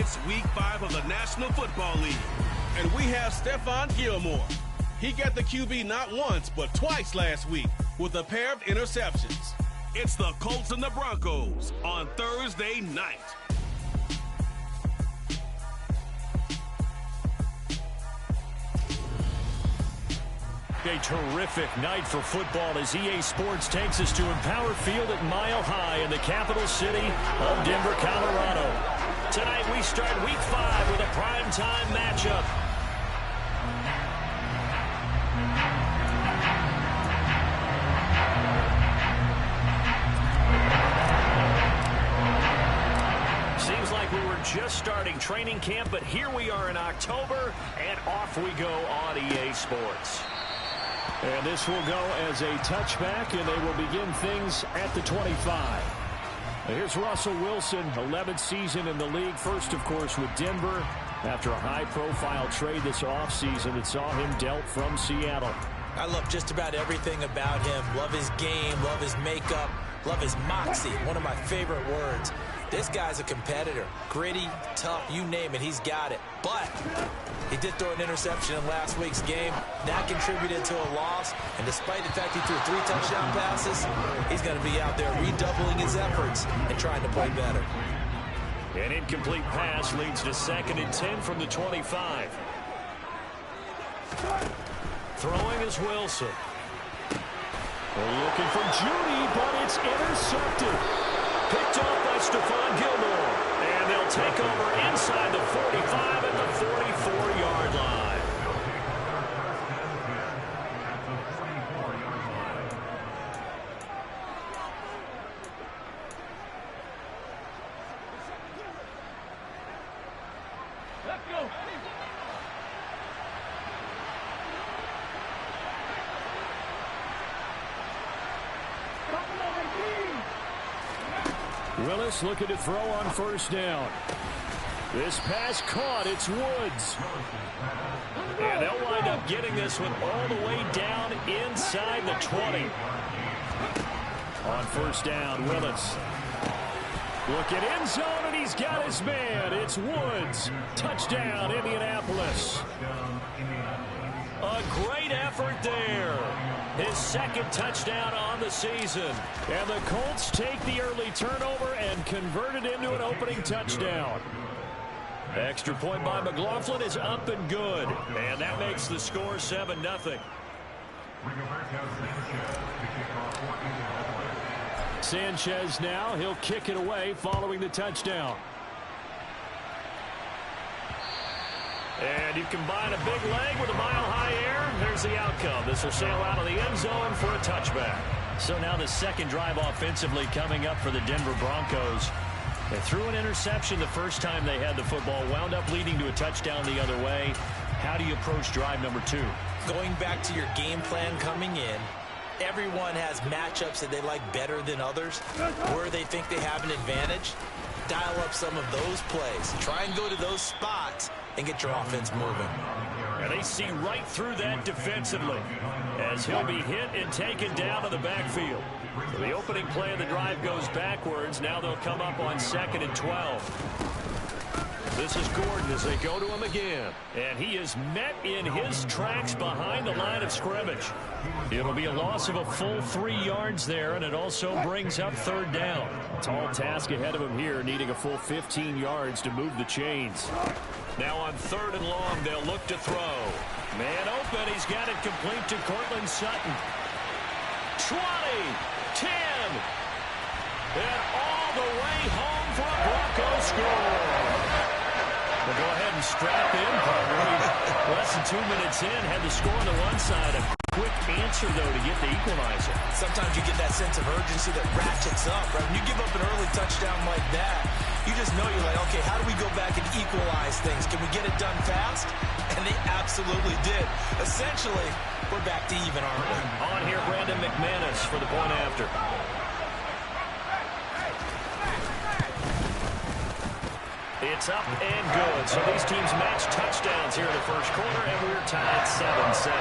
It's Week 5 of the National Football League, and we have Stephon Gilmore. He got the QB not once, but twice last week with a pair of interceptions. It's the Colts and the Broncos on Thursday night. A terrific night for football as EA Sports takes us to Empower Field at Mile High in the capital city of Denver, Colorado. Tonight we start Week 5 with a primetime matchup. Seems like we were just starting training camp, but here we are in October, and off we go on EA Sports. And this will go as a touchback, and they will begin things at the 25. Here's Russell Wilson, 11th season in the league. First, of course, with Denver after a high-profile trade this offseason that saw him dealt from Seattle. I love just about everything about him. Love his game, love his makeup, love his moxie. One of my favorite words. This guy's a competitor. Gritty, tough, you name it, he's got it. But he did throw an interception in last week's game. That contributed to a loss. And despite the fact he threw 3 touchdown passes, he's going to be out there redoubling his efforts and trying to play better. An incomplete pass leads to 2nd and 10 from the 25. Throwing is Wilson. Looking for Judy, but it's intercepted. Picked off by Stephon Gilmore. And they'll take over inside the 45 at the 44-yard line. Let's go. Willis looking to throw on first down. This pass caught. It's Woods. And they'll wind up getting this one all the way down inside the 20. On first down, Willis. Look at end zone, and he's got his man. It's Woods. Touchdown, Indianapolis. A great effort there. His 2nd touchdown on the season. And the Colts take the early turnover and convert it into an opening touchdown. Extra point by McLaughlin is up and good. And that makes the score 7-0. Sanchez now. He'll kick it away following the touchdown. And you combine a big leg with a mile-high air. There's the outcome. This will sail out of the end zone for a touchback. So now the 2nd drive offensively coming up for the Denver Broncos. They threw an interception the first time they had the football, wound up leading to a touchdown the other way. How do you approach drive number 2? Going back to your game plan coming in, everyone has matchups that they like better than others, where they think they have an advantage. Dial up some of those plays. Try and go to those spots and get your offense moving. And they see right through that defensively as he'll be hit and taken down to the backfield. So the opening play of the drive goes backwards. Now they'll come up on 2nd and 12. This is Gordon as they go to him again. And he is met in his tracks behind the line of scrimmage. It'll be a loss of a full 3 yards there, and it also brings up 3rd down. Tall task ahead of him here, needing a full 15 yards to move the chains. Now on 3rd and long, they'll look to throw. Man open, he's got it complete to Cortland Sutton. 20, 10, and all the way home for a Bronco score. We'll go ahead and strap in, partner. Less than 2 minutes in, had the score on the one side. A quick answer, though, to get the equalizer. Sometimes you get that sense of urgency that ratchets up, right? When you give up an early touchdown like that, you just know you're like, okay, how do we go back and equalize things? Can we get it done fast? And they absolutely did. Essentially, we're back to even, aren't we? On here, Brandon McManus for the point after. It's up and good. So these teams match touchdowns here in the first quarter, and we're tied 7-7.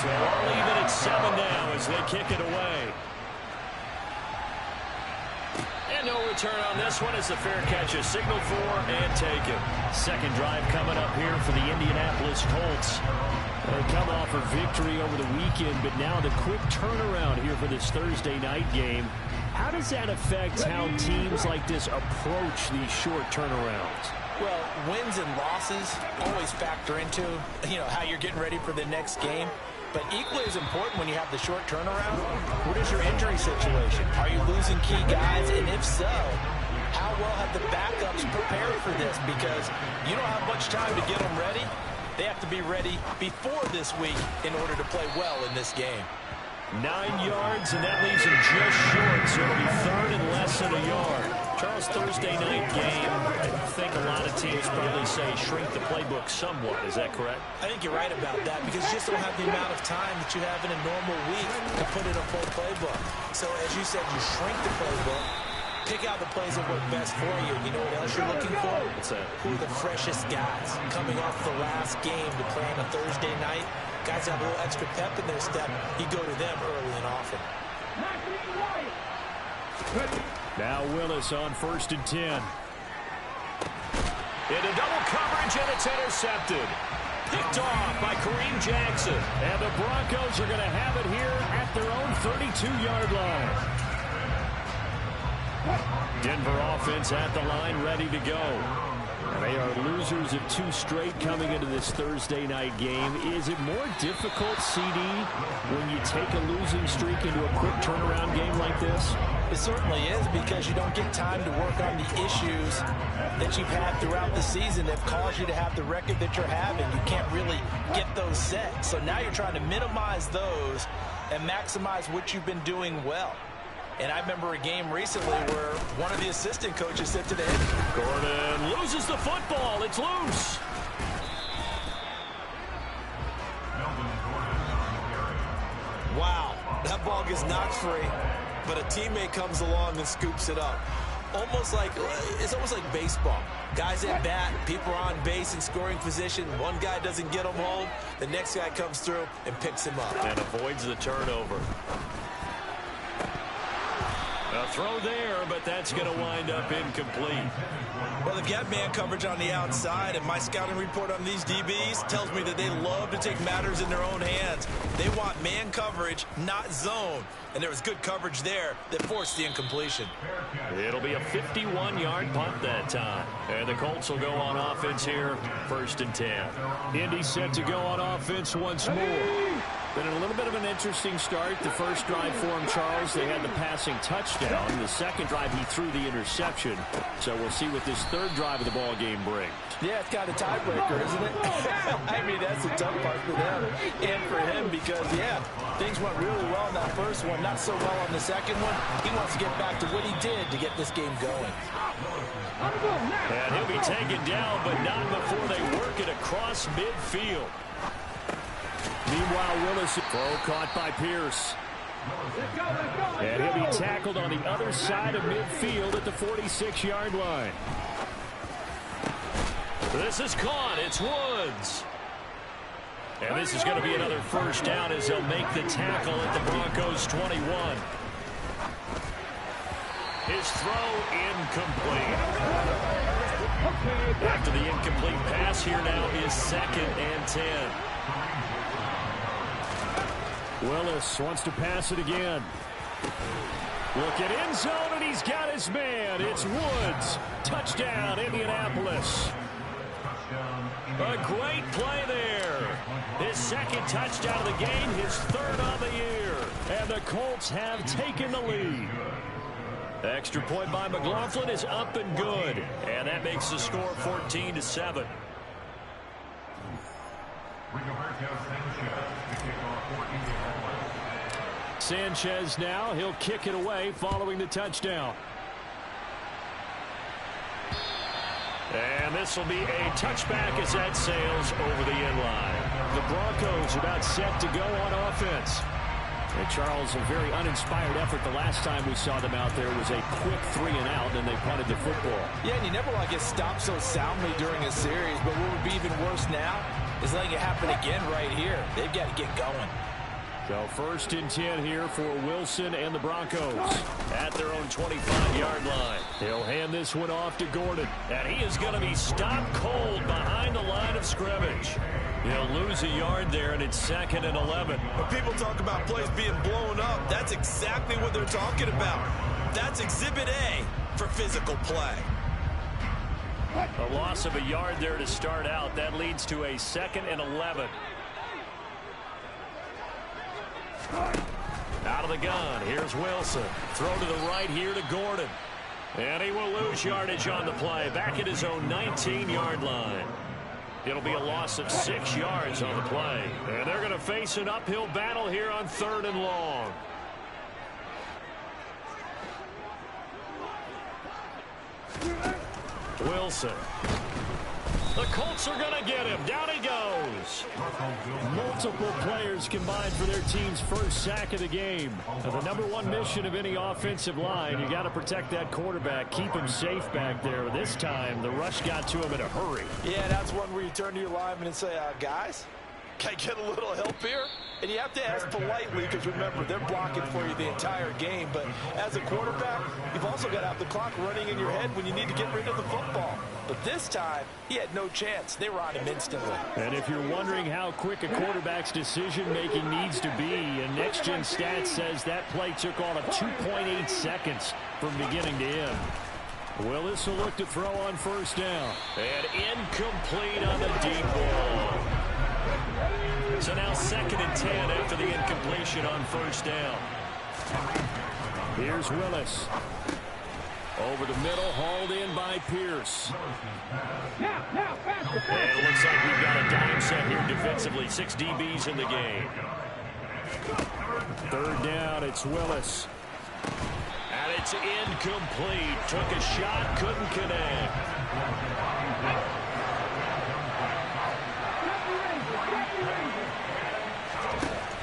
So all even at 7 now as they kick it away. return on this one as the fair catch is signaled for and taken. Second drive coming up here for the Indianapolis Colts. They come off a victory over the weekend, but now the quick turnaround here for this Thursday night game. How does that affect how teams like this approach these short turnarounds? Well, wins and losses always factor into, how you're getting ready for the next game. But equally as important when you have the short turnaround, what is your injury situation? Are you losing key guys? And if so, how well have the backups prepared for this? Because you don't have much time to get them ready. They have to be ready before this week in order to play well in this game. 9 yards, and that leaves him just short, so it'll be third and less than a yard. Charles, Thursday night game, I think a lot of teams probably say shrink the playbook somewhat. Is that correct? I think you're right about that because you just don't have the amount of time that you have in a normal week to put in a full playbook. So as you said, you shrink the playbook, pick out the plays that work best for you. You know what else you're looking for? What's that? Who are the freshest guys coming off the last game to play on a Thursday night? Guys have a little extra pep in their step. You go to them early and often. Now Willis on 1st and 10. Into double coverage, and it's intercepted. Picked off by Kareem Jackson. And the Broncos are going to have it here at their own 32-yard line. Denver offense at the line, ready to go. And they are losers of 2 straight coming into this Thursday night game. Is it more difficult, CD, when you take a losing streak into a quick turnaround game like this? It certainly is because you don't get time to work on the issues that you've had throughout the season that caused you to have the record that you're having. You can't really get those set. So now you're trying to minimize those and maximize what you've been doing well. And I remember a game recently where one of the assistant coaches said to the head, Gordon loses the football. It's loose. Wow, that ball gets knocked free, but a teammate comes along and scoops it up. It's almost like baseball. Guys at bat, people are on base in scoring position. One guy doesn't get them home. The next guy comes through and picks him up. And avoids the turnover. A throw there, but that's going to wind up incomplete. Well, they've got man coverage on the outside, and my scouting report on these DBs tells me that they love to take matters in their own hands. They want man coverage, not zone. And there was good coverage there that forced the incompletion. It'll be a 51-yard punt that time. And the Colts will go on offense here, 1st and 10. Indy set to go on offense once more. Been a little bit of an interesting start. The first drive for him, Charles, they had the passing touchdown. The second drive, he threw the interception. So we'll see what this third drive of the ball game brings. Yeah, it's kind of tiebreaker, isn't it? I mean, that's the tough part for them and for him because, yeah, things went really well in that first one, not so well on the second one. He wants to get back to what he did to get this game going. And he'll be taken down, but not before they work it across midfield. Meanwhile, Willis, throw caught by Pierce. And he'll be tackled on the other side of midfield at the 46-yard line. This is caught. It's Woods. And this is going to be another first down as they'll make the tackle at the Broncos 21. His throw incomplete. After the incomplete pass, here now is 2nd and 10. Willis wants to pass it again. Look at end zone, and he's got his man. It's Woods. Touchdown, Indianapolis. A great play there. His 2nd touchdown of the game, his 3rd on the year. And the Colts have taken the lead. The extra point by McLaughlin is up and good. And that makes the score 14-7. Sanchez now, he'll kick it away following the touchdown. And this will be a touchback as that sails over the end line. The Broncos about set to go on offense. And Charles, a very uninspired effort the last time we saw them out there was a quick 3 and out, and they punted the football. Yeah, and you never want to get stopped so soundly during a series, but what would be even worse now is letting it happen again right here. They've got to get going. So 1st and 10 here for Wilson and the Broncos at their own 25-yard line. He'll hand this one off to Gordon. And he is going to be stopped cold behind the line of scrimmage. He'll lose a yard there, and it's 2nd and 11. When people talk about plays being blown up, that's exactly what they're talking about. That's Exhibit A for physical play. A loss of a yard there to start out. That leads to a 2nd and 11. Out of the gun, here's Wilson. Throw to the right here to Gordon. And he will lose yardage on the play. Back at his own 19-yard line. It'll be a loss of 6 yards on the play. And they're going to face an uphill battle here on 3rd and long. Wilson. The Colts are going to get him. Down he goes. Multiple players combined for their team's first sack of the game. Now, the #1 mission of any offensive line, you got to protect that quarterback, keep him safe back there. This time, the rush got to him in a hurry. Yeah, that's one where you turn to your lineman and say, guys, can I get a little help here? And you have to ask politely because, remember, they're blocking for you the entire game. But as a quarterback, you've also got to have the clock running in your head when you need to get rid of the football. But this time, he had no chance. They were on him instantly. And if you're wondering how quick a quarterback's decision-making needs to be, and Next Gen Stats says that play took all of 2.8 seconds from beginning to end. Willis will look to throw on 1st down. And incomplete on the deep ball. So now 2nd and 10 after the incompletion on 1st down. Here's Willis. Over the middle, hauled in by Pierce. And it looks like we've got a dime set here defensively. 6 DBs in the game. 3rd down, it's Willis. And it's incomplete. Took a shot, couldn't connect.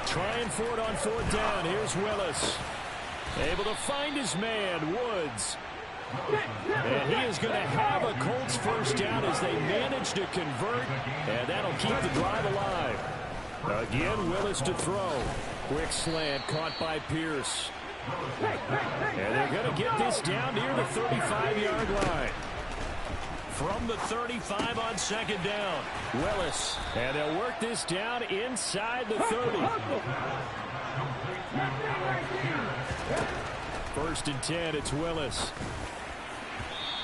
Trying for it on 4th down. Here's Willis. Able to find his man, Woods. And he is going to have a Colts 1st down as they manage to convert. And that'll keep the drive alive. Again, Willis to throw. Quick slant caught by Pierce. And they're going to get this down near the 35-yard line. From the 35 on 2nd down. Willis. And they'll work this down inside the 30. 1st and 10, it's Willis.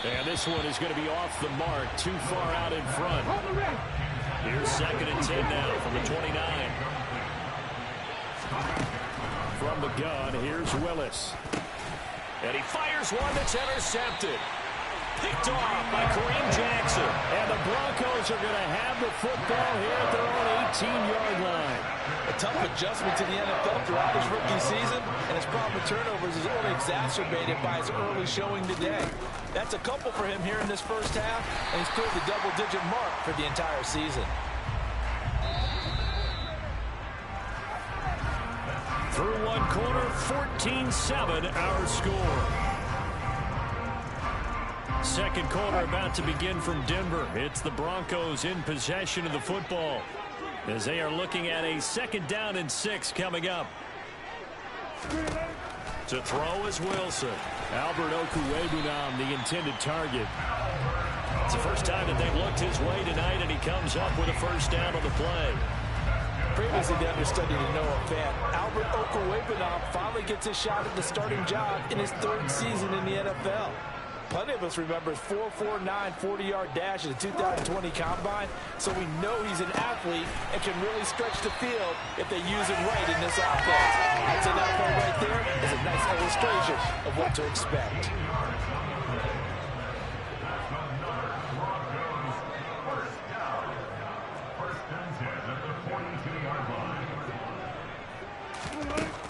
And this one is going to be off the mark, too far out in front. Here's 2nd and 10 now from the 29. From the gun, here's Willis. And he fires one that's intercepted. Picked off by Kareem Jackson. And the Broncos are going to have the football here at their own 18-yard line. A tough adjustment to the NFL throughout his rookie season, and his problem with turnovers is only exacerbated by his early showing today. That's a couple for him here in this 1st half, and he's cleared the double-digit mark for the entire season. Through one quarter, 14-7 our score. 2nd quarter about to begin from Denver. It's the Broncos in possession of the football as they are looking at a 2nd down and 6 coming up. To throw is Wilson. Albert Okwuegbunam, the intended target. It's the first time that they've looked his way tonight, and he comes up with a 1st down on the play. Previously the understudy to Noah Fant, Albert Okwuegbunam finally gets a shot at the starting job in his 3rd season in the NFL. Plenty of us remember his 4.49 40-yard dash at the 2020 Combine, so we know he's an athlete and can really stretch the field if they use him right in this offense. I'd say that play right there is a nice illustration of what to expect.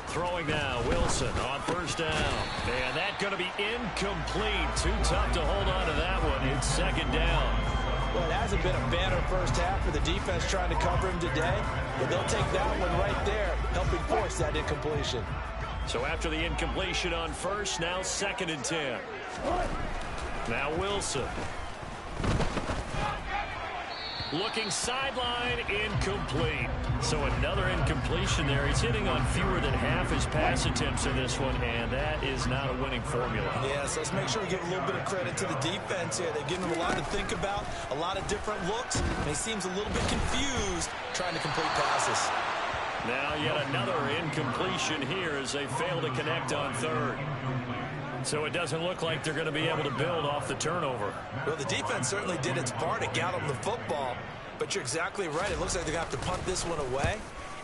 Throwing now, Wilson on 1st down. And that's going to be incomplete. Too tough to hold on to that one. It's 2nd down. Well, it hasn't been a banner 1st half for the defense trying to cover him today, but they'll take that one right there, helping force that incompletion. So after the incompletion on 1st, now 2nd and 10. Now Wilson. Looking sideline, incomplete. So another incompletion there. He's hitting on fewer than half his pass attempts in this one, and that is not a winning formula. Yeah, so let's make sure we give a little bit of credit to the defense here. They've given him a lot to think about, a lot of different looks, and he seems a little bit confused trying to complete passes. Now yet another incompletion here as they fail to connect on third. So it doesn't look like they're going to be able to build off the turnover. Well, the defense certainly did its part to get them the football, but you're exactly right. It looks like they're going to have to punt this one away,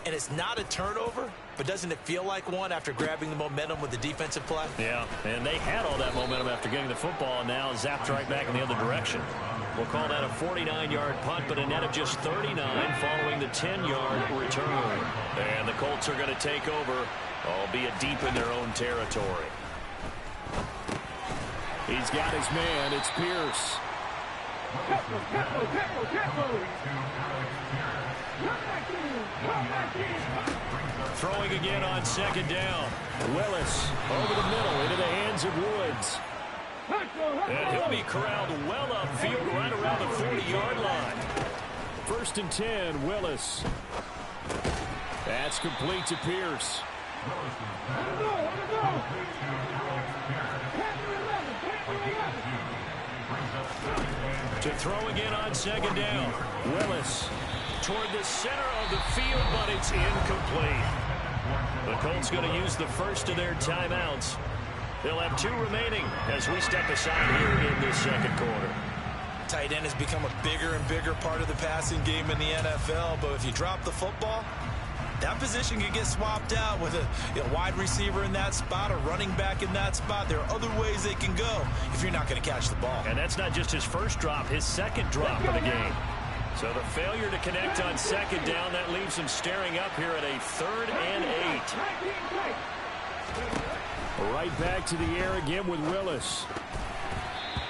and it's not a turnover, but doesn't it feel like one after grabbing the momentum with the defensive play? Yeah, and they had all that momentum after getting the football, and now zapped right back in the other direction. We'll call that a 49-yard punt, but a net of just 39 following the 10-yard return. And the Colts are going to take over, albeit deep in their own territory. He's got his man. It's Pierce. Throwing again on second down. Willis over the middle into the hands of Woods. And he'll be corralled well upfield right around the 40-yard line. 1st and 10, Willis. That's complete to Pierce. To throw again on second down. Willis toward the center of the field, but it's incomplete. The Colts going to use the first of their timeouts. They'll have 2 remaining as we step aside here in this second quarter. Tight end has become a bigger and bigger part of the passing game in the NFL, but if you drop the football, that position can get swapped out with a wide receiver in that spot, a running back in that spot. There are other ways they can go if you're not going to catch the ball. And that's not just his first drop, his second drop of the game. So the failure to connect on second down, that leaves him staring up here at a 3rd and 8. Right back to the air again with Willis.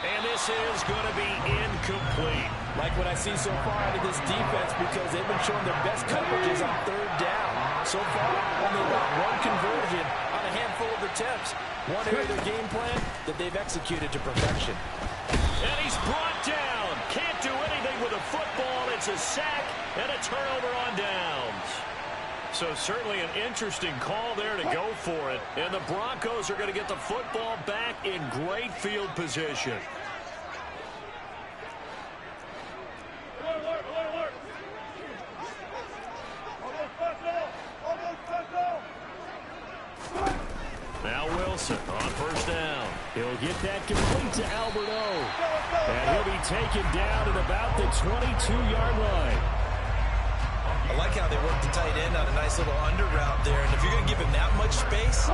And this is going to be incomplete. Like what I see so far out of this defense, because they've been showing their best coverages on 3rd down. So far, only about 1 conversion on a handful of attempts. One area of their game plan that they've executed to perfection. And he's brought down. Can't do anything with a football. It's a sack and a turnover on downs. So certainly an interesting call there to go for it. And the Broncos are going to get the football back in great field position. Now Wilson on 1st down. He'll get that complete to Albert O. And he'll be taken down at about the 22-yard line. I like how they work the tight end on a nice little under route there. And if you're going to give him that much space,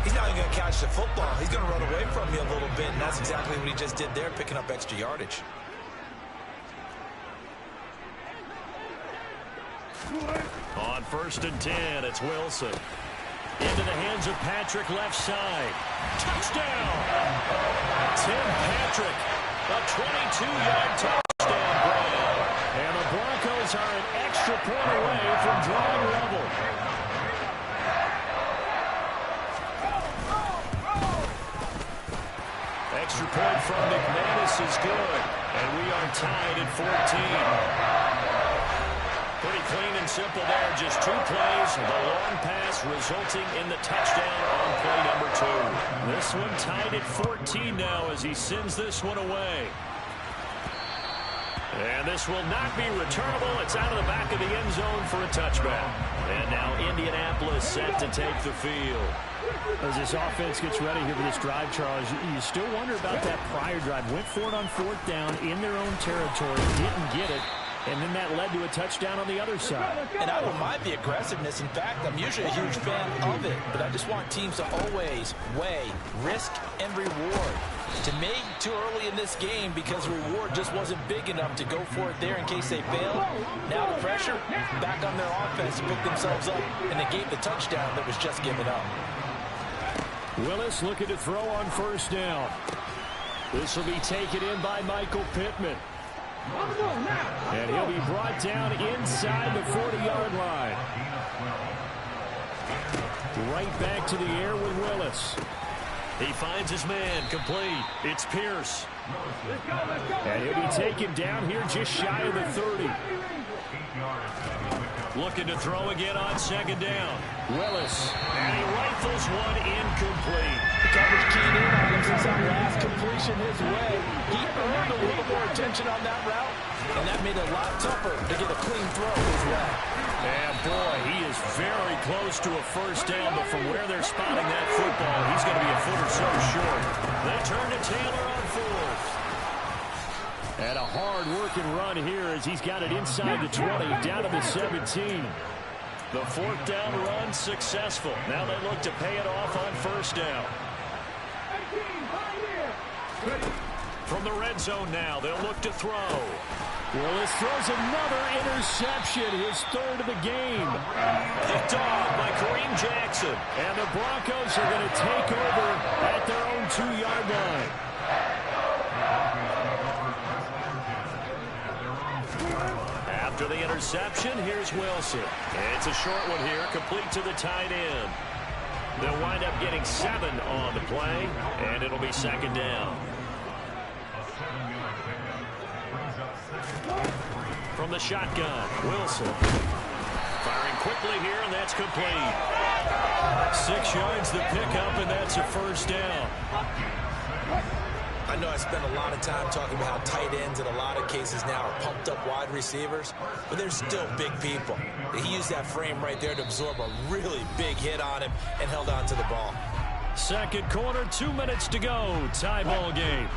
he's not even going to catch the football. He's going to run away from you a little bit, and that's exactly what he just did there, picking up extra yardage. On 1st and 10, it's Wilson. Into the hands of Patrick left side. Touchdown! Tim Patrick, a 22-yard touchdown grab. And the Broncos are an extra point away from drawing level. Extra point from McManus is good. And we are tied at 14. Pretty clean and simple there. Just 2 plays. The long pass resulting in the touchdown on play number 2. This one tied at 14 now as he sends this one away. And this will not be returnable. It's out of the back of the end zone for a touchback. And now Indianapolis set to take the field. As this offense gets ready here for this drive, Charles, you still wonder about that prior drive. Went for it on 4th down in their own territory. Didn't get it. And then that led to a touchdown on the other side. And I don't mind the aggressiveness. In fact, I'm usually a huge fan of it. But I just want teams to always weigh risk and reward. To me, too early in this game because the reward just wasn't big enough to go for it there in case they failed. Now the pressure back on their offense to pick themselves up, and they gave the touchdown that was just given up. Willis looking to throw on 1st down. This will be taken in by Michael Pittman. And he'll be brought down inside the 40-yard line. Right back to the air with Willis. He finds his man, complete. It's Pierce. And he'll be taken down here just shy of the 30. Looking to throw again on second down. Willis. And he rifles one incomplete. The coverage keyed in on him since that last completion his way. He earned a little more attention on that route, and that made it a lot tougher to get a clean throw his way. And boy, he is very close to a first down, but from where they're spotting that football, he's going to be a foot or so short. They turn to Taylor on fourth. And a hard-working run here as he's got it inside the 20, down to the 17. The fourth down run successful. Now they look to pay it off on first down. From the red zone now, they'll look to throw. Willis throws another interception, his third of the game. Picked off by Kareem Jackson. And the Broncos are going to take over at their own 2-yard line. After the interception, here's Wilson. It's a short one here, complete to the tight end. They'll wind up getting 7 on the play, and it'll be second down. From the shotgun, Wilson. Firing quickly here, and that's complete. 6 yards the pickup, and that's a first down. I know I spent a lot of time talking about how tight ends in a lot of cases now are pumped up wide receivers, but they're still big people. He used that frame right there to absorb a really big hit on him and held on to the ball. Second quarter, 2 minutes to go. Tie ball game.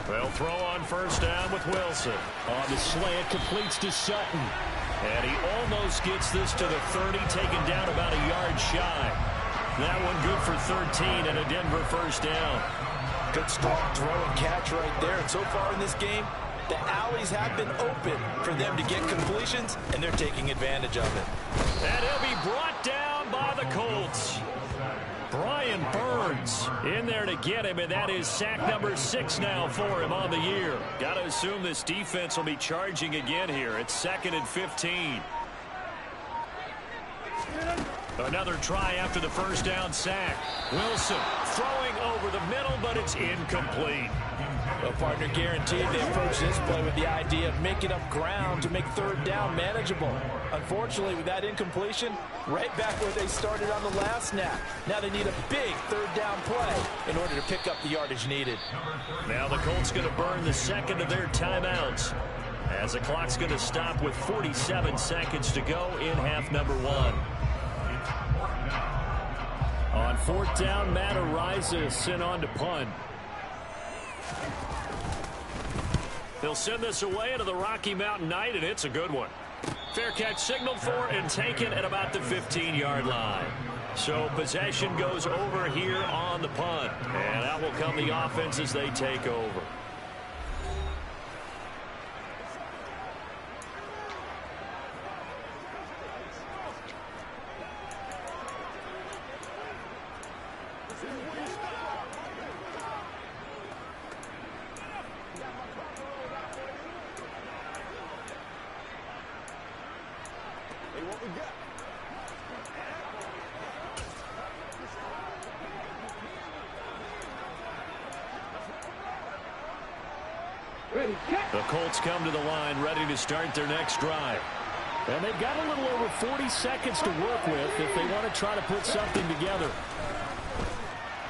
They'll throw on first down with Wilson. On the slant, completes to Sutton. And he almost gets this to the 30, taken down about a yard shy. That one good for 13 and a Denver first down. Good strong throw and catch right there. And so far in this game, the alleys have been open for them to get completions, and they're taking advantage of it. And he'll be brought down by the Colts. Brian Burns in there to get him, and that is sack number 6 now for him on the year. Got to assume this defense will be charging again here. It's 2nd and 15. Another try after the first down sack. Wilson throwing over the middle, but it's incomplete. Well, partner, guaranteed they approach this play with the idea of making up ground to make third down manageable. Unfortunately, with that incompletion, right back where they started on the last snap. Now they need a big third down play in order to pick up the yardage needed. Now the Colts going to burn the second of their timeouts as the clock's going to stop with 47 seconds to go in half number 1. On fourth down, Matt Araiza is sent on to punt. They'll send this away into the Rocky Mountain Night, and it's a good one. Fair catch signaled for and taken at about the 15-yard line. So possession goes over here on the punt, and out will come the offense as they take over. The Colts come to the line ready to start their next drive. And they've got a little over 40 seconds to work with if they want to try to put something together.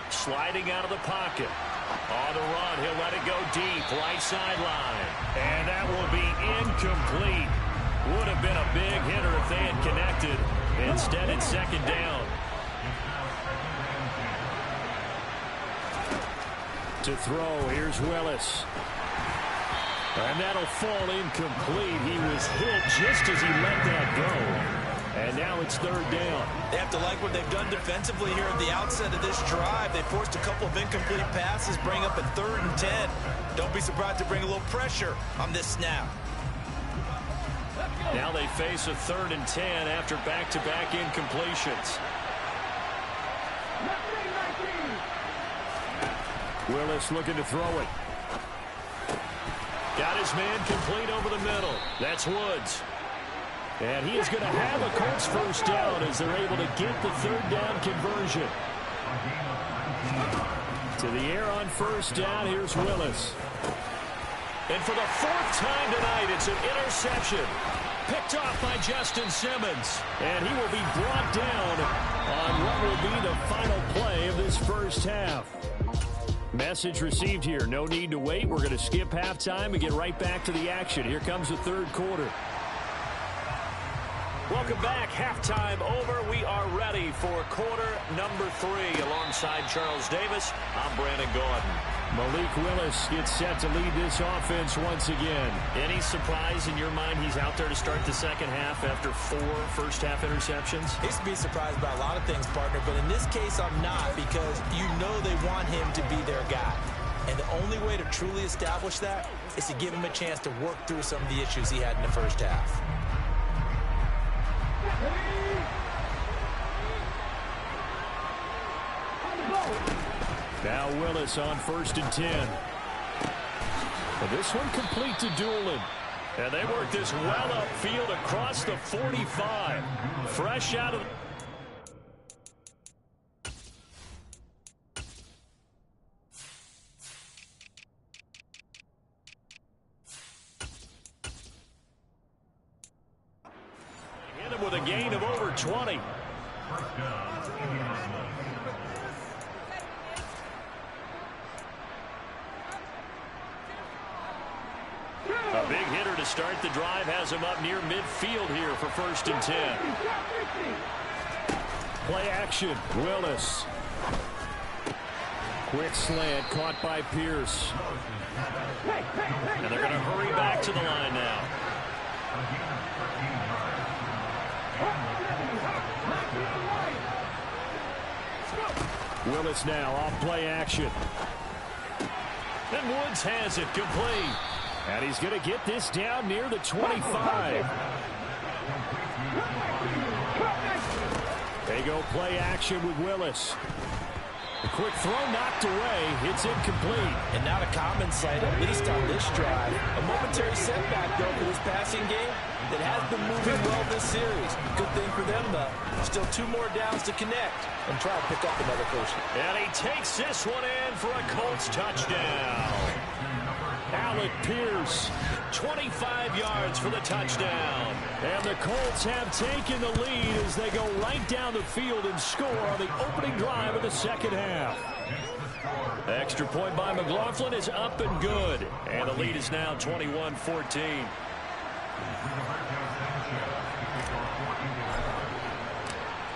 Sliding out of the pocket. On the run, he'll let it go deep, right sideline. And that will be incomplete. Would have been a big hitter if they had connected. Instead, it's second down. To throw, here's Willis. And that'll fall incomplete. He was hit just as he let that go. And now it's third down. They have to like what they've done defensively here at the outset of this drive. They forced a couple of incomplete passes, bring up a 3rd and 10. Don't be surprised to bring a little pressure on this snap. Now they face a 3rd and 10 after back-to-back incompletions. Willis looking to throw it. Got his man complete over the middle. That's Woods. And he is going to have a Colts first down as they're able to get the third down conversion. To the air on first down, here's Willis. And for the fourth time tonight, it's an interception. Picked off by Justin Simmons. And he will be brought down on what will be the final play of this first half. Message received here. No need to wait. We're going to skip halftime and get right back to the action. Here comes the third quarter. Welcome back. Halftime over. We are ready for quarter number 3. Alongside Charles Davis, I'm Brandon Gordon. Malik Willis gets set to lead this offense once again. Any surprise in your mind he's out there to start the second half after 4 first-half interceptions? He's to be surprised by a lot of things, partner, but in this case I'm not, because you know they want him to be their guy. And the only way to truly establish that is to give him a chance to work through some of the issues he had in the first half. Now Willis on 1st and 10. Well, this one complete to Doolin. And they work this well upfield across the 45. Fresh out of... Hit him with a gain of over 20. A big hitter to start the drive has him up near midfield here for 1st and 10. Play action. Willis. Quick slant caught by Pierce. And they're going to hurry back to the line now. Willis now off play action. And Woods has it complete. And he's going to get this down near the 25. They go play action with Willis. A quick throw knocked away. It's incomplete. And not a common sight, at least on this drive. A momentary setback, though, for this passing game that has been moving well this series. Good thing for them, though. Still 2 more downs to connect and try to pick up another first. And he takes this one in for a Colts touchdown. Alec Pierce, 25 yards for the touchdown. And the Colts have taken the lead as they go right down the field and score on the opening drive of the second half. Extra point by McLaughlin is up and good. And the lead is now 21-14.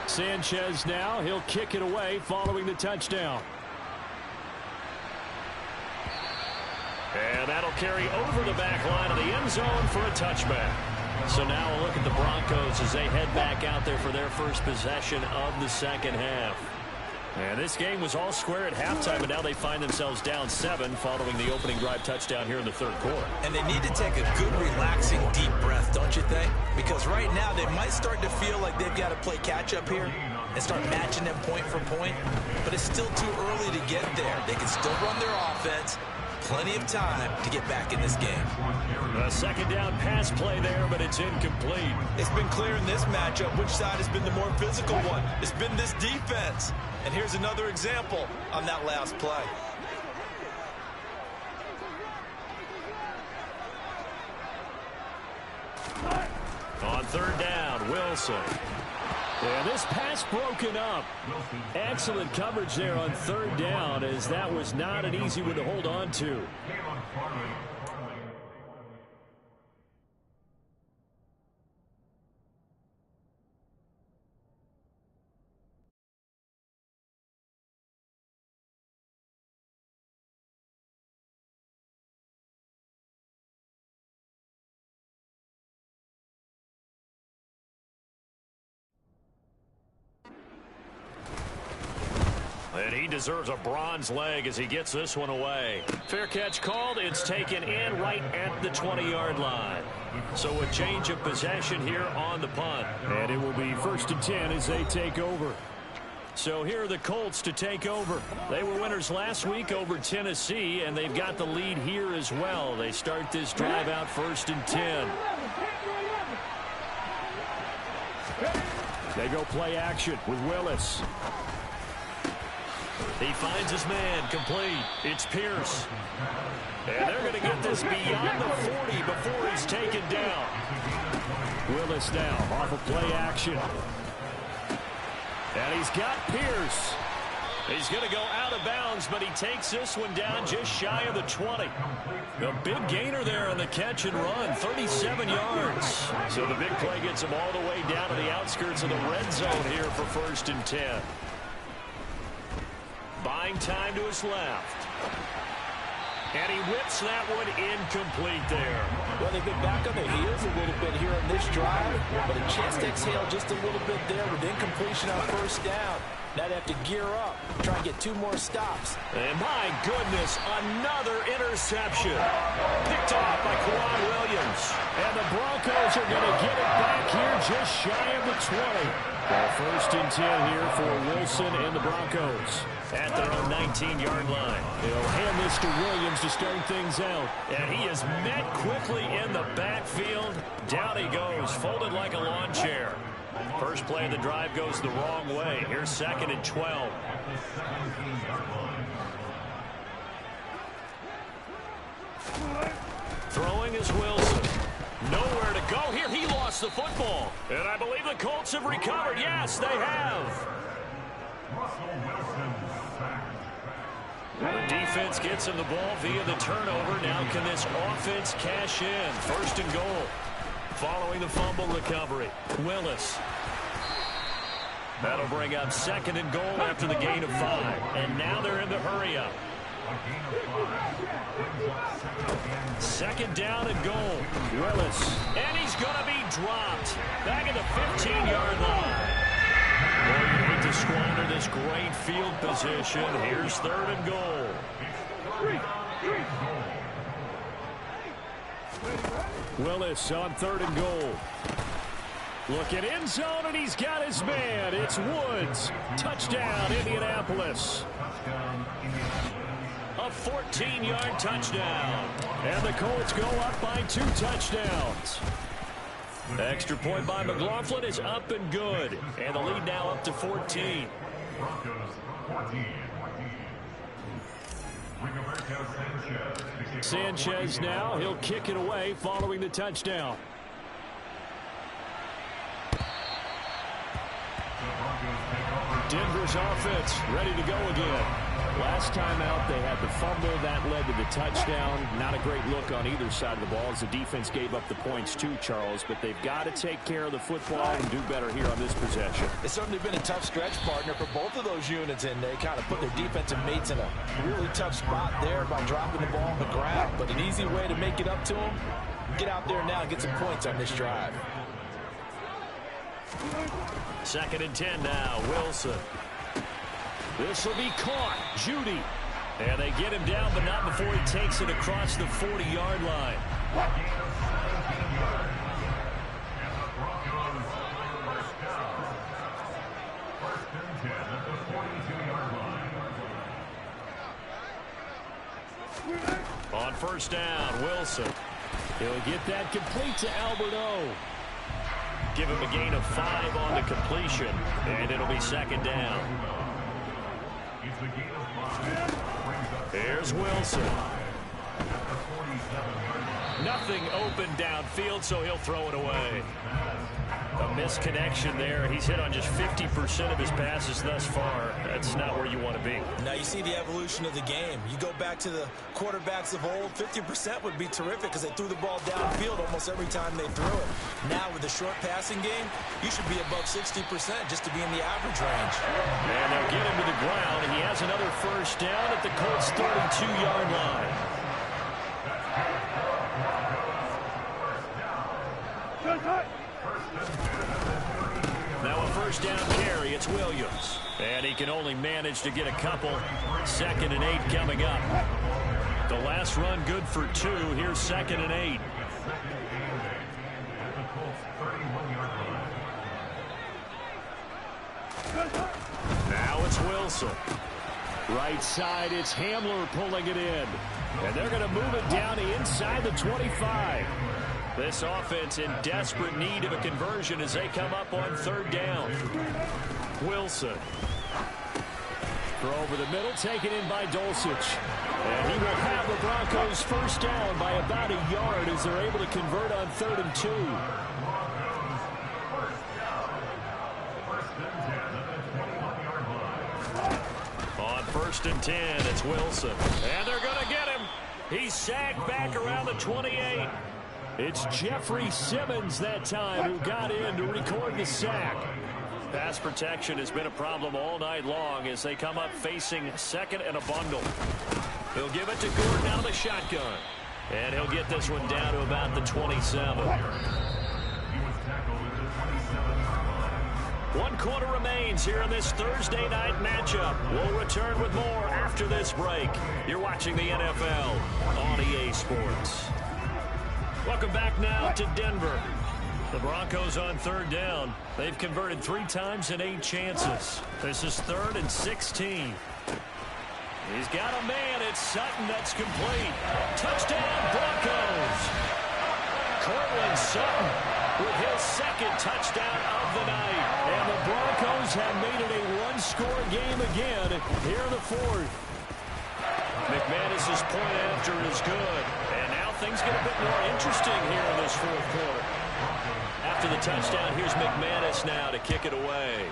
Sanchez now, he'll kick it away following the touchdown. And that'll carry over the back line of the end zone for a touchback. So now a look at the Broncos as they head back out there for their first possession of the second half. And this game was all square at halftime, and now they find themselves down 7 following the opening drive touchdown here in the third quarter. And they need to take a good, relaxing, deep breath, don't you think? Because right now they might start to feel like they've got to play catch-up here and start matching them point for point. But it's still too early to get there. They can still run their offense. Plenty of time to get back in this game. A second down pass play there, but it's incomplete. It's been clear in this matchup which side has been the more physical one. It's been this defense. And here's another example on that last play. On third down, Wilson. And this pass broken up. Excellent coverage there on third down, as that was not an easy one to hold on to. And he deserves a bronze leg as he gets this one away. Fair catch called. It's taken in right at the 20-yard line. So a change of possession here on the punt. And it will be 1st and 10 as they take over. So here are the Colts to take over. They were winners last week over Tennessee, and they've got the lead here as well. They start this drive out 1st and 10. They go play action with Willis. He finds his man, complete. It's Pierce. And they're going to get this beyond the 40 before he's taken down. Willis now off of play action. And he's got Pierce. He's going to go out of bounds, but he takes this one down just shy of the 20. A big gainer there on the catch and run, 37 yards. So the big play gets him all the way down to the outskirts of the red zone here for 1st and 10. Buying time to his left. And he whips that one incomplete there. Well, they've been back on their heels a little bit here on this drive, but a chance to exhale just a little bit there with incompletion on 1st down. Now they have to gear up, try and get 2 more stops. And my goodness, another interception. Picked off by Kwan Williams. And the Broncos are going to get it back here just shy of the 20. Well, 1st and 10 here for Wilson and the Broncos. At their own 19-yard line. They'll hand this to Williams to start things out. And he is met quickly in the backfield. Down he goes, folded like a lawn chair. First play of the drive goes the wrong way. Here's 2nd and 12. Throwing is Wilson. Nowhere to go here. He lost the football. And I believe the Colts have recovered. Yes, they have. The defense gets him the ball via the turnover. Now can this offense cash in? 1st and goal. Following the fumble recovery. Willis. That'll bring up 2nd and goal after the gain of 5. And now they're in the hurry up. 2nd down and goal. Willis. And he's going to be dropped. Back at the 15-yard line. Well, you hate to squander this great field position. Here's 3rd and goal. Willis on 3rd and goal. Looking end zone, and he's got his man. It's Woods. Touchdown, Indianapolis. A 14-yard touchdown. And the Colts go up by 2 touchdowns. Extra point by McLaughlin is up and good. And the lead now up to 14. Sanchez now. He'll kick it away following the touchdown. Denver's offense ready to go again. Last time out, they had the fumble. That led to the touchdown. Not a great look on either side of the ball as the defense gave up the points too, Charles. But they've got to take care of the football and do better here on this possession. It's certainly been a tough stretch, partner, for both of those units, and they kind of put their defensive mates in a really tough spot there by dropping the ball on the ground. But an easy way to make it up to them, get out there now and get some points on this drive. 2nd and 10 now. Wilson. This will be caught. Judy. And they get him down, but not before he takes it across the 40-yard line. On 1st down, Wilson. He'll get that complete to Albert O. Give him a gain of 5 on the completion, and it'll be 2nd down. Here's Wilson. Nothing open downfield, so he'll throw it away. A misconnection there. He's hit on just 50% of his passes thus far. That's not where you want to be. Now you see the evolution of the game. You go back to the quarterbacks of old, 50% would be terrific because they threw the ball downfield almost every time they threw it. Now with the short passing game, you should be above 60% just to be in the average range. And they'll get him to the ground, and he has another 1st down at the Colts' 32-yard line. Now a 1st down carry. It's Williams. And he can only manage to get a couple. 2nd and 8 coming up. The last run good for 2. Here's 2nd and 8. Now it's Wilson. Right side, it's Hamler pulling it in. And they're going to move it down to inside the 25. This offense in desperate need of a conversion as they come up on 3rd down. Wilson. Throw over the middle, taken in by Dulcich. And he will have the Broncos 1st down by about a yard as they're able to convert on 3rd and 2. On 1st and 10, it's Wilson. And they're going to get him. He's sagged back around the 28. It's Jeffrey Simmons that time who got in to record the sack. Pass protection has been a problem all night long as they come up facing 2nd and a bundle. He'll give it to Gordon out of the shotgun. And he'll get this one down to about the 27. 1 quarter remains here in this Thursday night matchup. We'll return with more after this break. You're watching the NFL on EA Sports. Welcome back now to Denver. The Broncos on 3rd down. They've converted 3 times in 8 chances. This is 3rd and 16. He's got a man. It's Sutton that's complete. Touchdown, Broncos. Cortland Sutton with his 2nd touchdown of the night. And the Broncos have made it a 1-score game again here in the 4th. McManus's point after is good. And now things get a bit more interesting here in this 4th quarter. After the touchdown, here's McManus now to kick it away.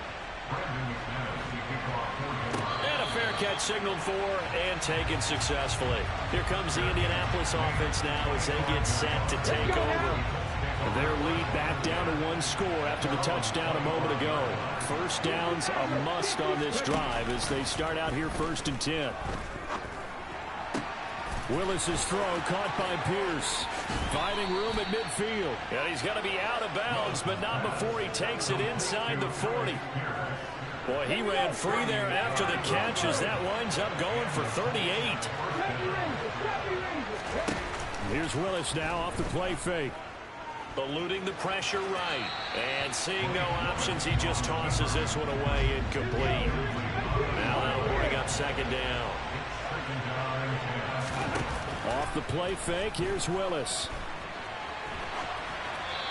And a fair catch signaled for and taken successfully. Here comes the Indianapolis offense now as they get set to take over. Their lead back down to 1 score after the touchdown a moment ago. 1st down's a must on this drive as they start out here 1st and 10. Willis's throw caught by Pierce. Finding room at midfield. And he's going to be out of bounds, but not before he takes it inside the 40. Boy, he ran free there after the catch as that winds up going for 38. Here's Willis now off the play fake. Eluding the pressure right. And seeing no options, he just tosses this one away incomplete. Now that'll bring up 2nd down. Off the play fake, here's Willis.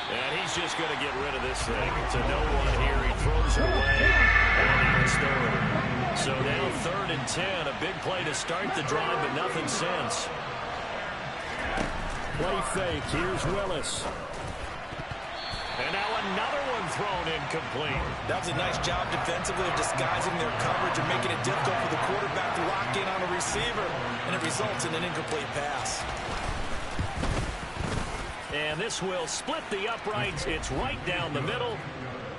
And he's just going to get rid of this thing. It's a no-one here. He throws it away. And now it's 3rd. So now 3rd and 10. A big play to start the drive, but nothing since. Play fake, here's Willis. And now another one thrown incomplete. That was a nice job defensively of disguising their coverage and making it difficult for the quarterback to lock in on a receiver. And it results in an incomplete pass. And this will split the uprights. It's right down the middle.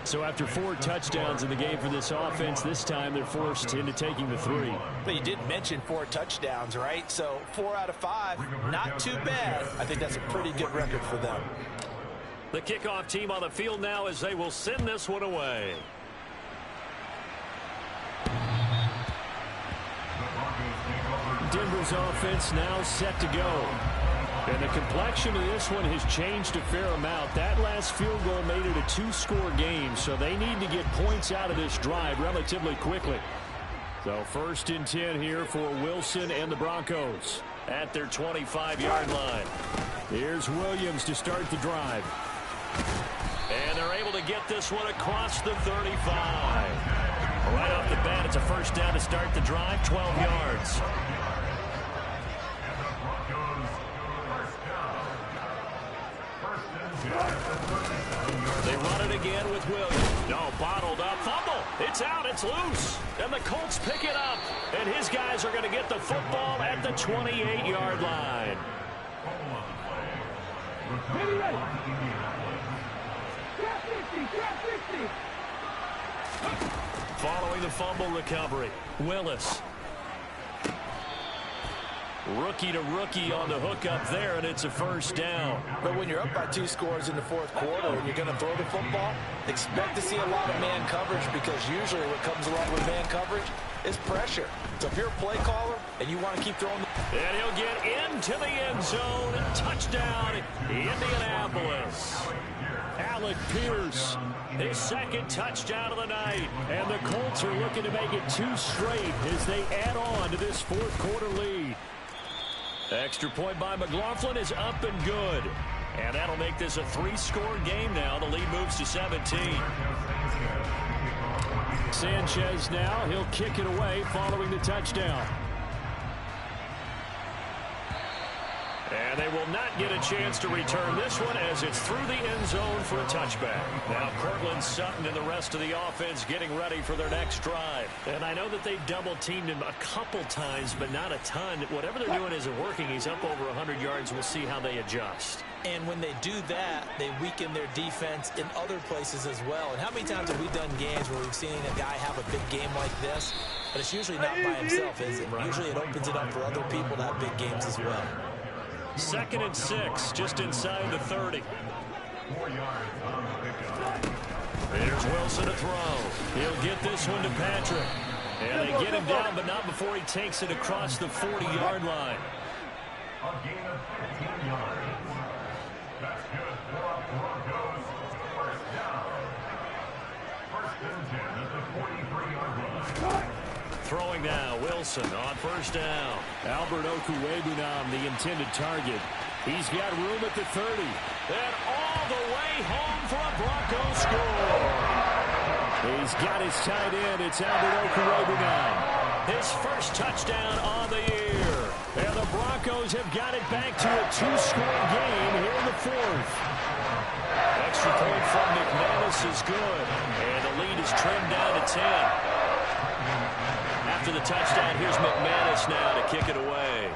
So after 4 touchdowns in the game for this offense, this time they're forced into taking the 3. But you did mention 4 touchdowns, right? So 4 out of 5, not too bad. I think that's a pretty good record for them. The kickoff team on the field now as they will send this one away. Denver's offense now set to go. And the complexion of this one has changed a fair amount. That last field goal made it a 2-score game, so they need to get points out of this drive relatively quickly. So 1st and 10 here for Wilson and the Broncos at their 25-yard line. Here's Williams to start the drive. And they're able to get this one across the 35. Right off the bat, it's a 1st down to start the drive, 12 yards. They run it again with Williams. No, bottled up. Fumble. It's out. It's loose. And the Colts pick it up. And his guys are going to get the football at the 28-yard line. Following the fumble recovery, Willis. Rookie to rookie on the hook up there, and it's a 1st down. But when you're up by 2 scores in the 4th quarter and you're going to throw the football, expect to see a lot of man coverage because usually what comes along with man coverage is pressure. So if you're a play caller and you want to keep throwing and he'll get into the end zone. Touchdown, Indianapolis. Alec Pierce, his 2nd touchdown of the night. And the Colts are looking to make it 2 straight as they add on to this 4th quarter lead. Extra point by McLaughlin is up and good. And that'll make this a 3-score game now. The lead moves to 17. Sanchez now. He'll kick it away following the touchdown. And they will not get a chance to return this one as it's through the end zone for a touchback. Now Cortland Sutton and the rest of the offense getting ready for their next drive. And I know that they've double-teamed him a couple times, but not a ton. Whatever they're doing isn't working. He's up over 100 yards. We'll see how they adjust. And when they do that, they weaken their defense in other places as well. And how many times have we done games where we've seen a guy have a big game like this? But it's usually not by himself, is it? Right. Usually it opens it up for other people to have big games as well. 2nd and 6, just inside the 30. There's Wilson to throw. He'll get this one to Patrick. And they get him down, but not before he takes it across the 40-yard line. A gain of 15 yards. That's good for our Broncos. First down. 1st and 10 at the 43-yard line. Throwing now, Wilson on 1st down. Albert Okwuegbunam, the intended target. He's got room at the 30. And all the way home for a Broncos score. He's got his tight end. It's Albert Okwuegbunam. His first touchdown on the year. And the Broncos have got it back to a 2-score game here in the 4th. Extra point from McManus is good. And the lead is trimmed down to 10. After the touchdown, here's McManus now to kick it away.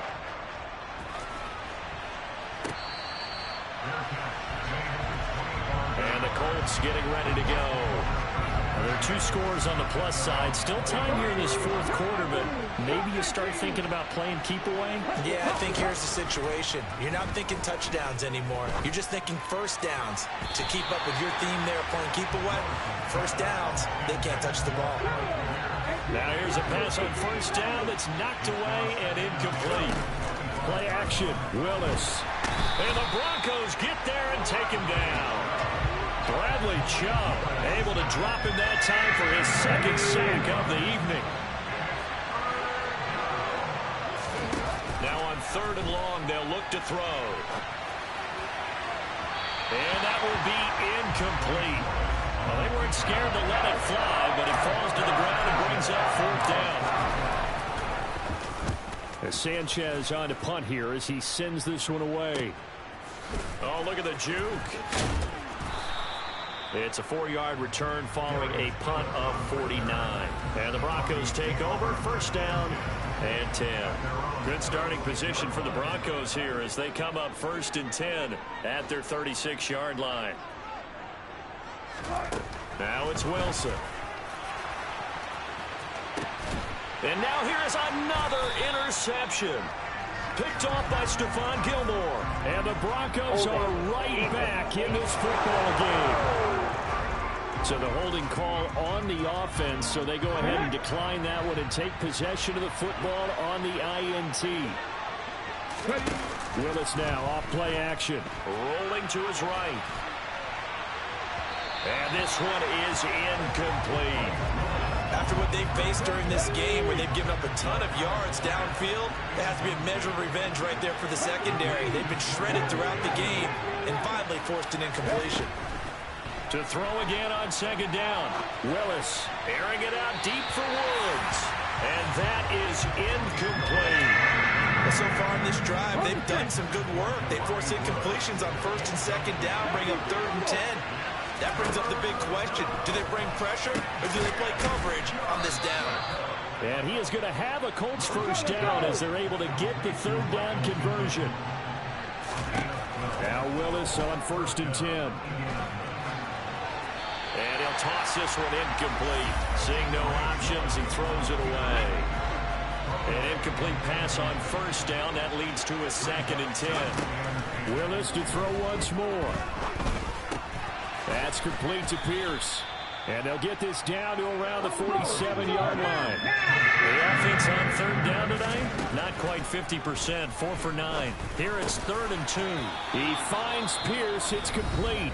And the Colts getting ready to go. Well, there are 2 scores on the plus side. Still time here in this 4th quarter, but maybe you start thinking about playing keep away? Yeah, I think here's the situation. You're not thinking touchdowns anymore. You're just thinking first downs. To keep up with your theme there, playing keep away, first downs, they can't touch the ball. Now here's a pass on 1st down that's knocked away and incomplete. Play action, Willis. And the Broncos get there and take him down. Bradley Chubb able to drop him that time for his 2nd sack of the evening. Now on 3rd and long, they'll look to throw. And that will be incomplete. Well, they weren't scared to let it fly, but it falls to the ground and brings up 4th down. As Sanchez on to punt here as he sends this one away. Oh, look at the juke. It's a 4-yard return following a punt of 49. And the Broncos take over, 1st down and 10. Good starting position for the Broncos here as they come up 1st and 10 at their 36-yard line. Now it's Wilson. And now here is another interception. Picked off by Stephon Gilmore. And the Broncos are right back in this football game. So the holding call on the offense, so they go ahead and decline that one and take possession of the football on the INT. Willis now off play action. Rolling to his right. And this one is incomplete. After what they've faced during this game where they've given up a ton of yards downfield, there has to be a measure of revenge right there for the secondary. They've been shredded throughout the game and finally forced an incompletion. To throw again on 2nd down. Willis airing it out deep for Woods. And that is incomplete. Well, so far in this drive, they've done some good work. They force incompletions on 1st and 2nd down, bring up 3rd and 10. That brings up the big question. Do they bring pressure or do they play coverage on this down? And he is going to have a Colts 1st down as they're able to get the 3rd down conversion. Now Willis on 1st and 10. And he'll toss this one incomplete. Seeing no options, he throws it away. An incomplete pass on 1st down. That leads to a 2nd and 10. Willis to throw once more. That's complete to Pierce. And they'll get this down to around the 47-yard line. The offense on 3rd down tonight, not quite 50%, 4 for 9. Here it's 3rd and 2. He finds Pierce. It's complete.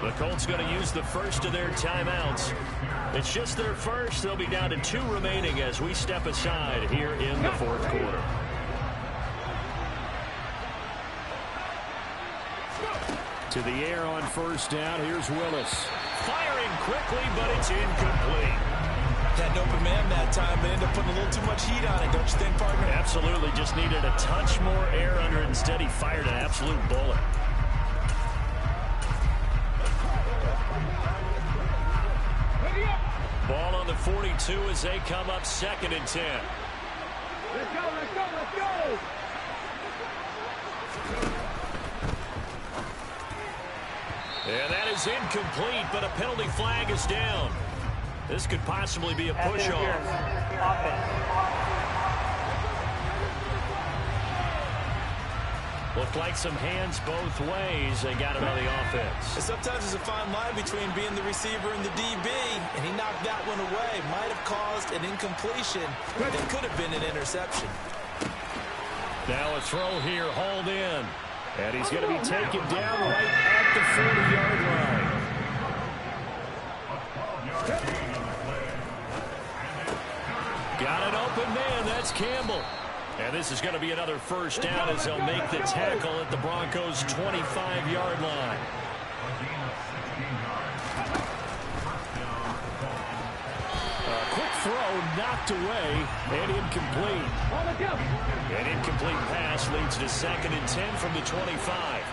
The Colts going to use the first of their timeouts. It's just their first. They'll be down to 2 remaining as we step aside here in the 4th quarter. To the air on first down. Here's Willis. Firing quickly, but it's incomplete. Had an open man that time, but ended up putting a little too much heat on it, don't you think, partner? Absolutely. Just needed a touch more air under it. Instead, he fired an absolute bullet. Ball on the 42 as they come up 2nd and 10. Let's go, let's go, let's go! And that is incomplete, but a penalty flag is down. This could possibly be a push-off. Looked like some hands both ways. They got it on the offense. And sometimes there's a fine line between being the receiver and the DB, and he knocked that one away. Might have caused an incompletion. It could have been an interception. Now a throw here, hauled in. And he's going to be taken down right at the 40-yard line. Got an open man. That's Campbell. And this is going to be another first down as they'll make the tackle at the Broncos' 25-yard line. A quick throw knocked away and incomplete. An incomplete pass leads to 2nd and 10 from the 25.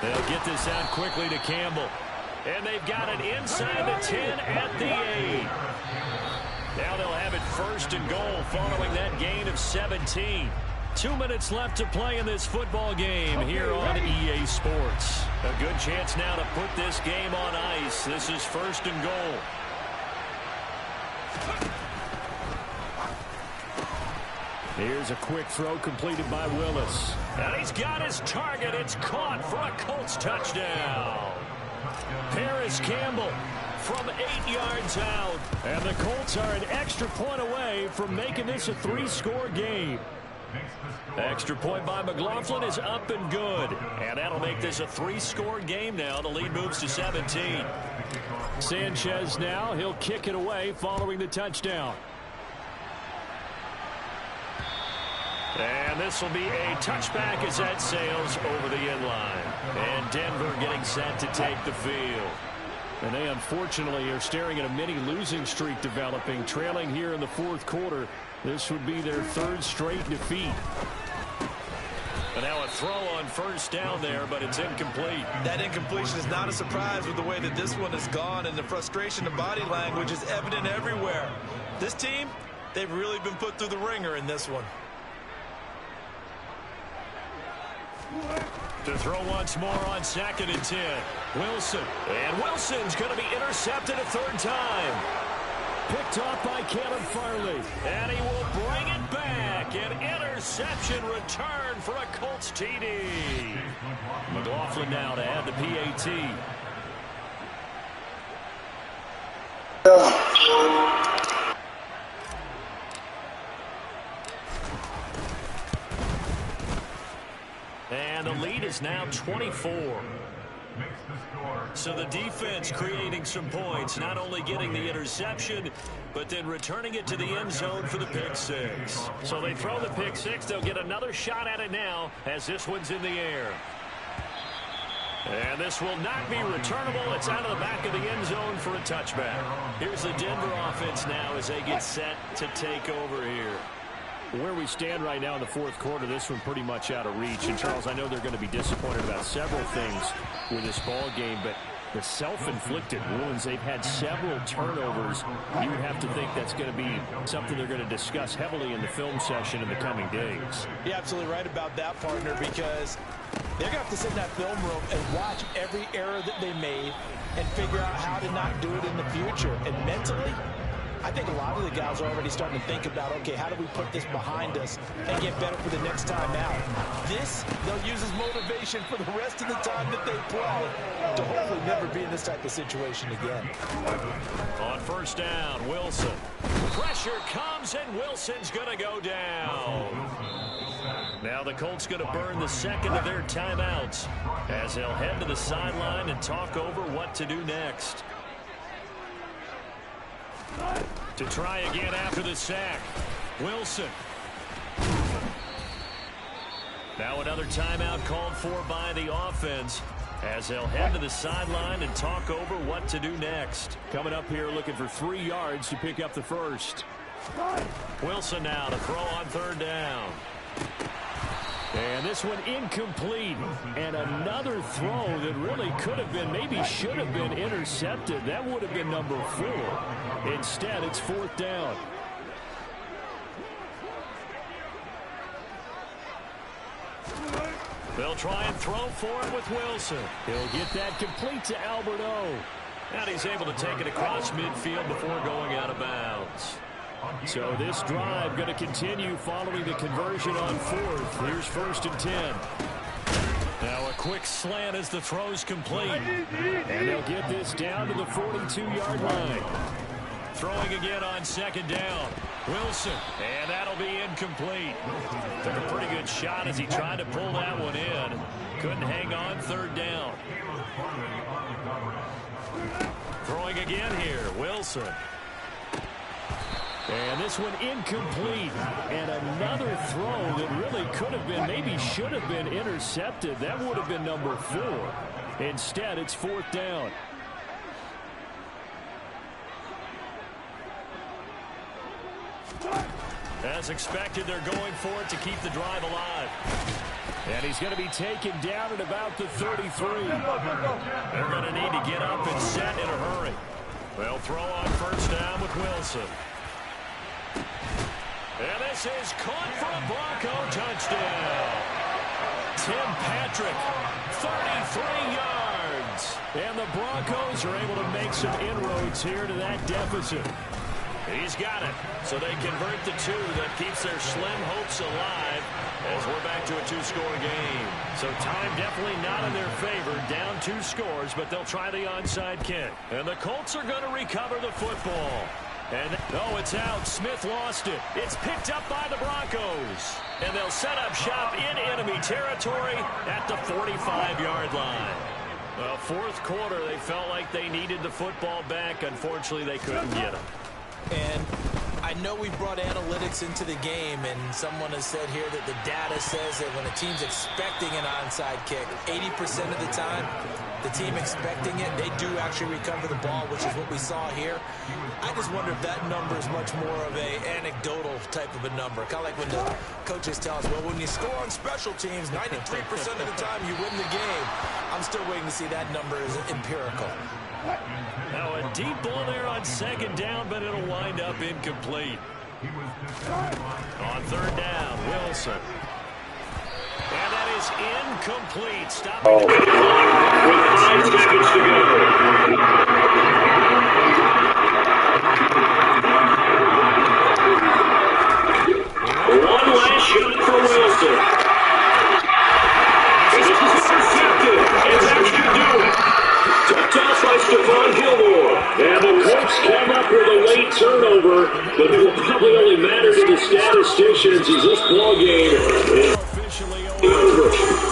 They'll get this out quickly to Campbell. And they've got it inside the 10 at the 8. Now they'll have it 1st and goal following that gain of 17. 2 minutes left to play in this football game here on EA Sports. A good chance now to put this game on ice. This is 1st and goal. Here's a quick throw completed by Willis. And he's got his target. It's caught for a Colts touchdown. Paris Campbell from 8 yards out. And the Colts are an extra point away from making this a 3-score game. Extra point by McLaughlin is up and good. And that'll make this a 3-score game now. The lead moves to 17. Sanchez now. He'll kick it away following the touchdown. And this will be a touchback as that sails over the end line. And Denver getting set to take the field. And they unfortunately are staring at a mini losing streak developing, trailing here in the 4th quarter. This would be their 3rd straight defeat. And now a throw on first down there, but it's incomplete. That incompletion is not a surprise with the way that this one has gone, and the frustration of body language is evident everywhere. This team, they've really been put through the ringer in this one. To throw once more on 2nd and 10. Wilson. And Wilson's going to be intercepted a 3rd time. Picked off by Caleb Farley. And he will bring it back. An interception return for a Colts TD. McLaughlin now to add the PAT. And the lead is now 24. So the defense creating some points, not only getting the interception, but then returning it to the end zone for the pick 6. So they throw the pick 6. They'll get another shot at it now as this one's in the air. And this will not be returnable. It's out of the back of the end zone for a touchback. Here's the Denver offense now as they get set to take over here. Where we stand right now in the 4th quarter, this one pretty much out of reach. And, Charles, I know they're going to be disappointed about several things with this ball game, but the self-inflicted wounds, they've had several turnovers. You would have to think that's going to be something they're going to discuss heavily in the film session in the coming days. You're absolutely right about that, partner, because they're going to have to sit in that film room and watch every error that they made and figure out how to not do it in the future. And mentally, I think a lot of the guys are already starting to think about, okay, how do we put this behind us and get better for the next time out? This, they'll use as motivation for the rest of the time that they play to hopefully never be in this type of situation again. On first down, Wilson. Pressure comes, and Wilson's going to go down. Now the Colts going to burn the 2nd of their timeouts as they'll head to the sideline and talk over what to do next. To try again after the sack. Wilson Now another timeout called for by the offense as they'll head to the sideline and talk over what to do next. Coming up here looking for 3 yards to pick up the first. Wilson now to throw on third down. And this one incomplete. And another throw that really could have been, maybe should have been intercepted. That would have been number 4. Instead, it's 4th down. They'll try and throw for it with Wilson. He'll get that complete to Albert O. And he's able to take it across midfield before going out of bounds. So this drive going to continue following the conversion on 4th. Here's 1st and 10. Now a quick slant as the throw's complete. And they'll get this down to the 42-yard line. Throwing again on 2nd down. Wilson, and that'll be incomplete. Took a pretty good shot as he tried to pull that one in. Couldn't hang on 3rd down. Throwing again here, Wilson. And this one incomplete. And another throw that really could have been, maybe should have been intercepted. That would have been number 4. Instead, it's 4th down. As expected, they're going for it to keep the drive alive. And he's going to be taken down at about the 33. They're going to need to get up and set in a hurry. They'll throw on 1st down with Wilson. And this is caught for a Bronco touchdown. Tim Patrick, 33 yards. And the Broncos are able to make some inroads here to that deficit. He's got it. So they convert the 2. That keeps their slim hopes alive as we're back to a 2-score game. So time definitely not in their favor. Down 2 scores, but they'll try the onside kick. And the Colts are going to recover the football. And no, it's out. Smith lost it. It's picked up by the Broncos. And they'll set up shop in enemy territory at the 45-yard line. Well, 4th quarter, they felt like they needed the football back. Unfortunately, they couldn't get it. And I know we brought analytics into the game, and someone has said here that the data says that when a team's expecting an onside kick, 80% of the time, the team expecting it, they do actually recover the ball, which is what we saw here. I just wonder if that number is much more of a anecdotal type of a number. Kind of like when the coaches tell us, well, when you score on special teams, 93% of the time you win the game. I'm still waiting to see that number is empirical. Now a deep ball there on 2nd down, but it'll wind up incomplete. On 3rd down, Wilson. And that is incomplete. Stopping the clock with 5 seconds to go. One last shot for Wilson. This is intercepted. It's actually doing. Tucked off by Stephon Gilmore. And the Colts come up with a late turnover, but it will probably only matter to the statisticians as this ball game is officially over.